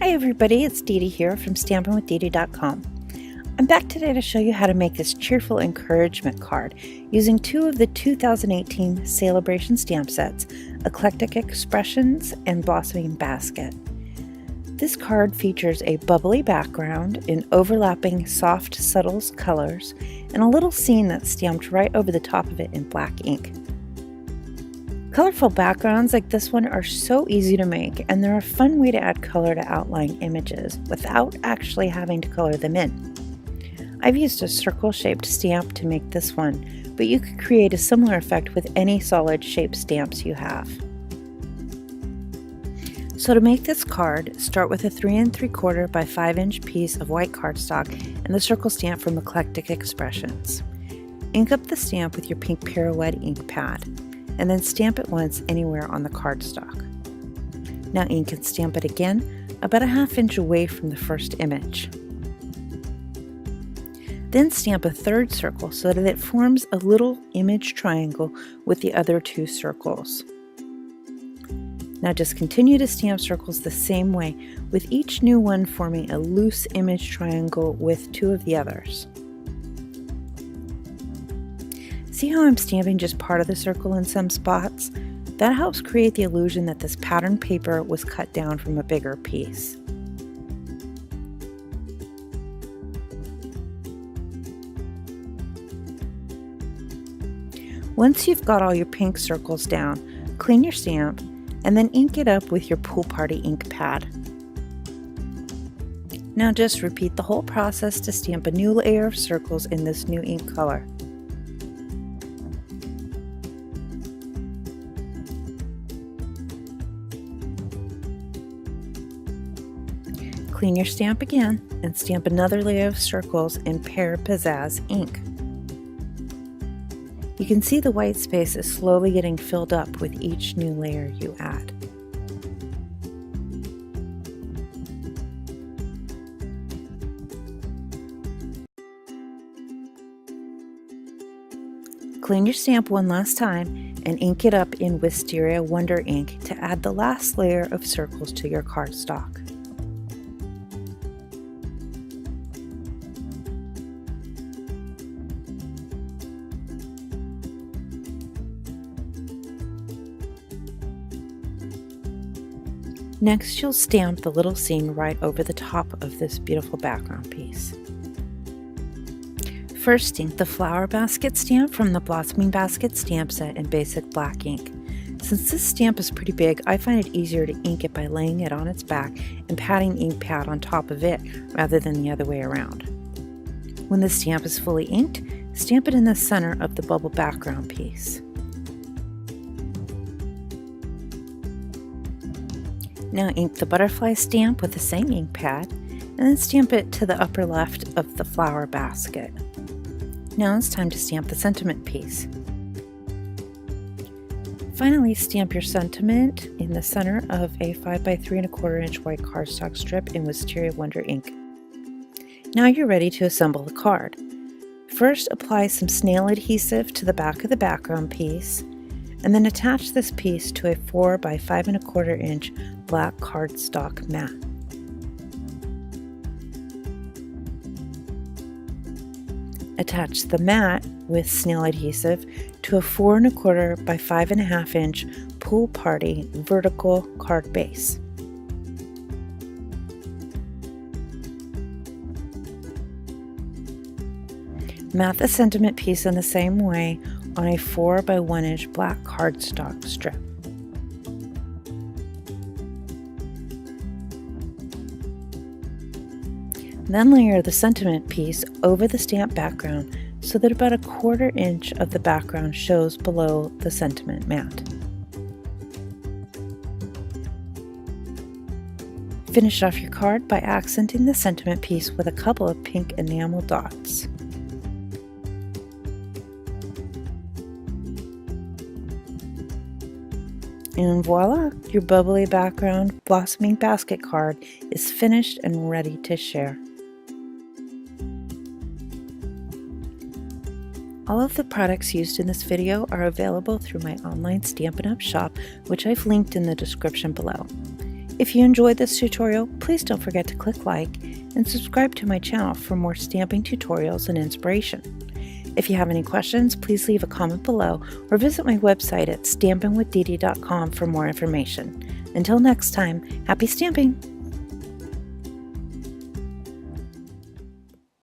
Hi everybody, it's Deedee here from stampinwithdeedee.com. I'm back today to show you how to make this cheerful encouragement card using two of the 2018 Sale-A-Bration stamp sets, Eclectic Expressions and Blossoming Basket. This card features a bubbly background in overlapping soft, subtle colors and a little scene that's stamped right over the top of it in black ink. Colorful backgrounds like this one are so easy to make, and they're a fun way to add color to outline images without actually having to color them in. I've used a circle-shaped stamp to make this one, but you could create a similar effect with any solid shaped stamps you have. So to make this card, start with a 3 3/4 by 5 inch piece of white cardstock and the circle stamp from Eclectic Expressions. Ink up the stamp with your pink Pirouette ink pad, and then stamp it once anywhere on the cardstock. Now ink and stamp it again about a 1/2 inch away from the first image. Then stamp a third circle so that it forms a little image triangle with the other two circles. Now just continue to stamp circles the same way, with each new one forming a loose image triangle with two of the others. See how I'm stamping just part of the circle in some spots? That helps create the illusion that this pattern paper was cut down from a bigger piece. Once you've got all your pink circles down, clean your stamp and then ink it up with your Pool Party ink pad. Now just repeat the whole process to stamp a new layer of circles in this new ink color. Clean your stamp again and stamp another layer of circles in Pear Pizazz ink. You can see the white space is slowly getting filled up with each new layer you add. Clean your stamp one last time and ink it up in Wisteria Wonder ink to add the last layer of circles to your cardstock. Next, you'll stamp the little scene right over the top of this beautiful background piece. First, ink the flower basket stamp from the Blossoming Basket stamp set in basic black ink. Since this stamp is pretty big, I find it easier to ink it by laying it on its back and patting ink pad on top of it rather than the other way around. When the stamp is fully inked, stamp it in the center of the bubble background piece. Now ink the butterfly stamp with the same ink pad, and then stamp it to the upper left of the flower basket. Now it's time to stamp the sentiment piece. Finally, stamp your sentiment in the center of a 5 by 3 1/4 inch white cardstock strip in Wisteria Wonder ink. Now you're ready to assemble the card. First, apply some snail adhesive to the back of the background piece, and then attach this piece to a 4 by 5 1/4 inch black cardstock mat. Attach the mat with snail adhesive to a 4 1/4 by 5 1/2 inch Pool Party vertical card base. Mat the sentiment piece in the same way on a 4 by 1 inch black cardstock strip. Then layer the sentiment piece over the stamp background so that about a 1/4 inch of the background shows below the sentiment mat. Finish off your card by accenting the sentiment piece with a couple of pink enamel dots. And voila, your bubbly background blossoming basket card is finished and ready to share. All of the products used in this video are available through my online Stampin' Up! Shop, which I've linked in the description below. If you enjoyed this tutorial, please don't forget to click like and subscribe to my channel for more stamping tutorials and inspiration. If you have any questions, please leave a comment below or visit my website at stampinwithdeedee.com for more information. Until next time, happy stamping!